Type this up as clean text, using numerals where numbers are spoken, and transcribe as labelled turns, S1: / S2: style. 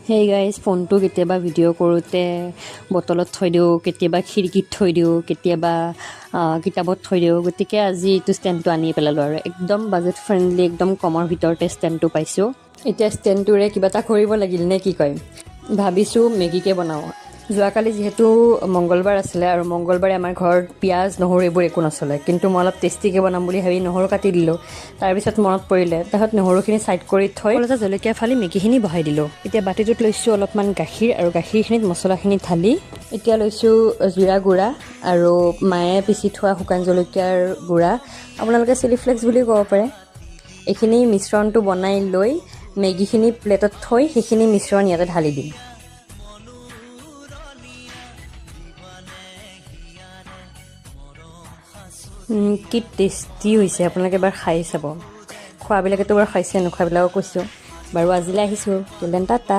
S1: Hey guys, ফোনটো কেতিয়াবা video' কৰোঁতে বটলত থৈ দিওঁ, কেতিয়াবা খিৰিকীত থৈ দিওঁ, কেতিয়াবা কিতাপত থৈ দিওঁ। গতিকে আজি এইটো ষ্টেণ্ডটো আনি পেলালোঁ আৰু একদম বাজেট ফ্ৰেণ্ডলি, একদম কমৰ ভিতৰতে ষ্টেণ্ডটো পাইছোঁ। এতিয়া ষ্টেণ্ডটোৰে কিবা এটা কৰিব লাগিল নে কি কয়, ভাবিছোঁ মেগীকে বনাওঁ। যোৱাকালি যিহেতু মংগলবাৰ আছিলে আৰু মংগলবাৰে আমাৰ ঘৰত পিঁয়াজ নহৰু এইবোৰ একো নচলে, কিন্তু মই অলপ টেষ্টিকৈ বনাম বুলি ভাবি নহৰু কাটি দিলোঁ। তাৰপিছত মনত পৰিলে, তাৰপিছত নহৰুখিনি ছাইড কৰি থৈ অলপ জলকীয়া ফালি মেগীখিনি বহাই দিলোঁ। এতিয়া বাতিটোত লৈছোঁ অলপমান গাখীৰ আৰু গাখীৰখিনিত মছলাখিনি ঢালি এতিয়া লৈছোঁ জিৰা গুড়া আৰু মায়ে পিচি থোৱা শুকান জলকীয়াৰ গুড়া, আপোনালোকে চিলি ফ্লেক্স বুলিও ক'ব পাৰে। এইখিনি মিশ্ৰণটো বনাই লৈ মেগীখিনি প্লেটত থৈ সেইখিনি মিশ্ৰণ ইয়াতে ঢালি দিম। কি টেষ্টি হৈছে, আপোনালোকে এবাৰ খাই চাব। খোৱাবিলাকেতো বাৰু খাইছে, নোখোৱাবিলাকক কৈছোঁ। বাৰু আজিলৈ আহিছোঁ, টিল দেন টাটা।